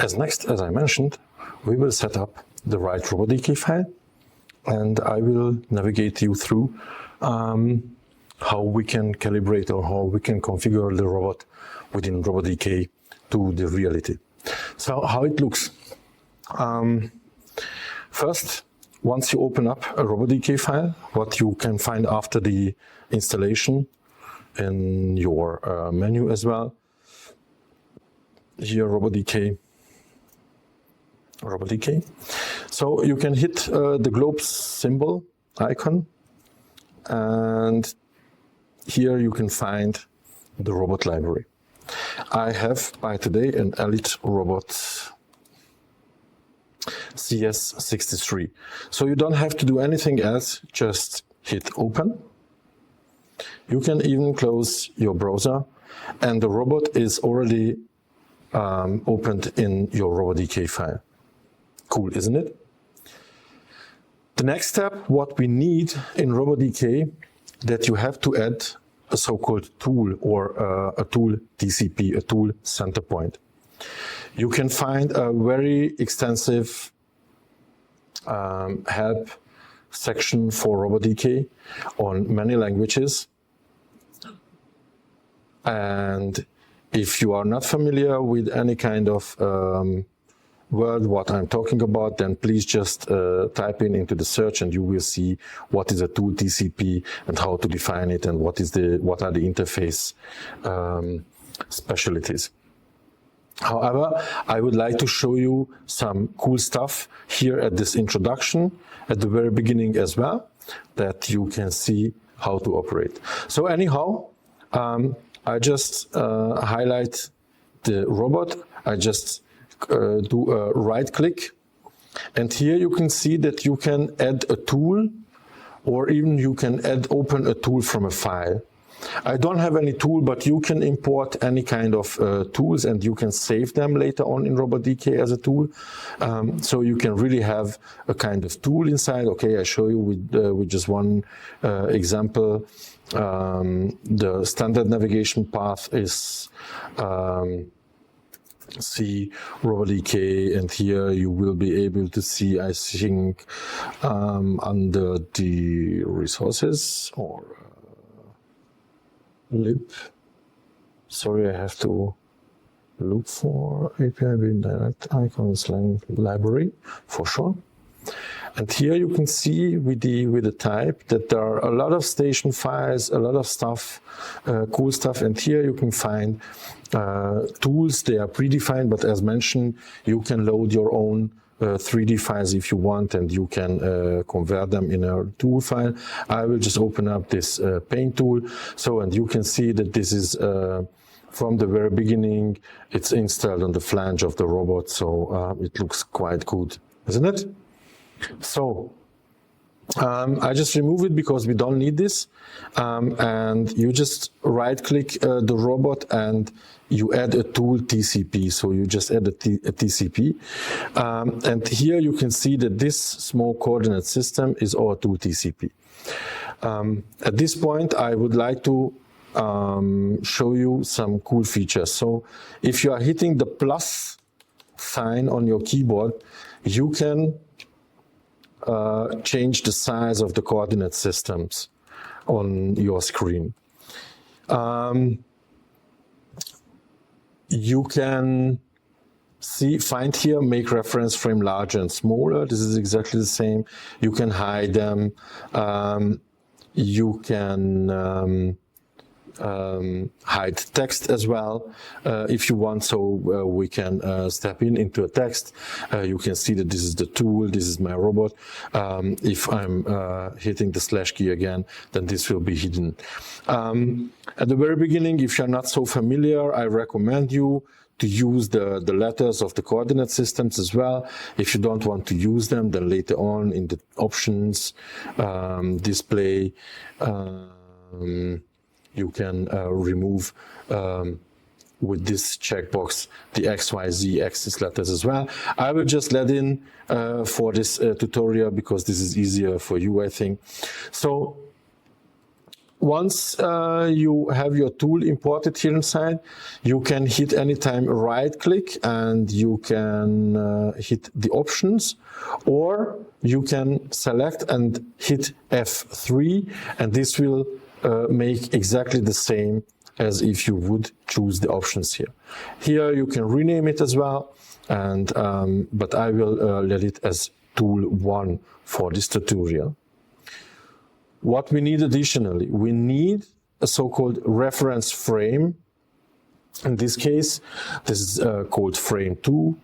As next, as I mentioned, we will set up the right RoboDK file, and I will navigate you through how we can calibrate or how we can configure the robot within RoboDK to the reality. So how it looks. First, once you open up a RoboDK file, what you can find after the installation in your menu as well. Here, RoboDK. So you can hit the globe symbol icon, and here you can find the robot library. I have by today an Elite Robot CS63. So you don't have to do anything else, just hit open. You can even close your browser, and the robot is already opened in your RoboDK file. Cool, isn't it? The next step, what we need in RoboDK, that you have to add a so-called tool or a tool TCP, a tool center point. You can find a very extensive help section for RoboDK on many languages. And if you are not familiar with any kind of word what I'm talking about, then please just type into the search, and you will see what is a tool TCP and how to define it, and what are the interface specialties. However, I would like to show you some cool stuff here at this introduction, at the very beginning as well, that you can see how to operate. So anyhow, I just highlight the robot. I just do a right click, and here you can see that you can add a tool, or even you can open a tool from a file. I don't have any tool, but you can import any kind of tools, and you can save them later on in RoboDK as a tool. So you can really have a kind of tool inside. Okay, I show you with just one example. The standard navigation path is see RoboDK, and here you will be able to see, I think, under the resources or lib. Sorry, I have to look for API bin direct icons library for sure. And here you can see with the type that there are a lot of station files, a lot of stuff, cool stuff. And here you can find tools. They are predefined, but as mentioned, you can load your own 3D files if you want, and you can convert them in a tool file. I will just open up this paint tool. So, and you can see that this is from the very beginning, it's installed on the flange of the robot. So it looks quite good, isn't it? So I just remove it because we don't need this, and you just right click the robot and you add a tool TCP. So you just add a TCP, and here you can see that this small coordinate system is our tool TCP. At this point, I would like to show you some cool features. So if you are hitting the plus sign on your keyboard, you can change the size of the coordinate systems on your screen. You can find here, make reference frame larger and smaller. This is exactly the same. You can hide them. You can hide text as well if you want. So we can step into a text. You can see that this is the tool, this is my robot. If I'm hitting the slash key again, then this will be hidden. At the very beginning, if you're not so familiar, I recommend you to use the letters of the coordinate systems as well. If you don't want to use them, then later on in the options, display, you can remove with this checkbox the XYZ axis letters as well. I will just let in for this tutorial because this is easier for you, I think. So once you have your tool imported here inside, you can hit anytime right click and you can hit the options, or you can select and hit F3, and this will make exactly the same as if you would choose the options here. Here you can rename it as well, and but I will let it as tool 1 for this tutorial. What we need additionally, we need a so-called reference frame. In this case, this is called frame 2.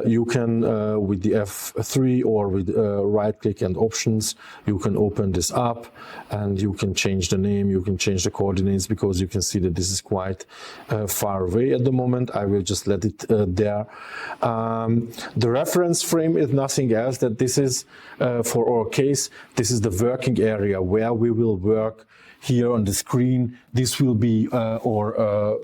You can, with the F3 or with right-click and options, you can open this up and you can change the name, you can change the coordinates, because you can see that this is quite far away at the moment. I will just let it there. The reference frame is nothing else that this is, for our case, this is the working area where we will work. Here on the screen, this will be our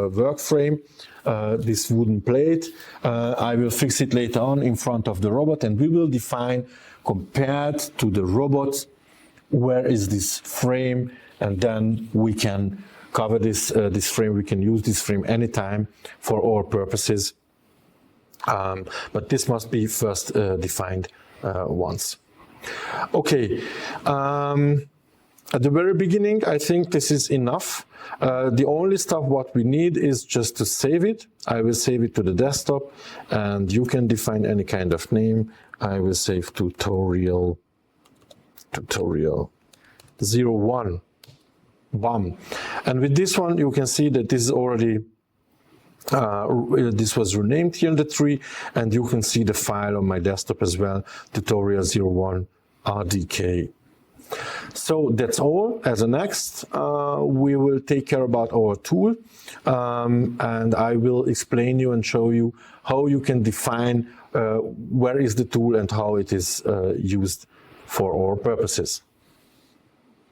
work frame, this wooden plate. I will fix it later on in front of the robot, and we will define, compared to the robot, where is this frame, and then we can cover this frame. We can use this frame anytime for our purposes, but this must be first defined once. Okay. At the very beginning, I think this is enough. The only stuff what we need is just to save it. I will save it to the desktop, and you can define any kind of name. I will save tutorial 01. Bam. And with this one, you can see that this is already this was renamed here in the tree, and you can see the file on my desktop as well, tutorial 01 RDK. So that's all. As a next, we will take care about our tool, and I will explain you and show you how you can define where is the tool and how it is used for our purposes.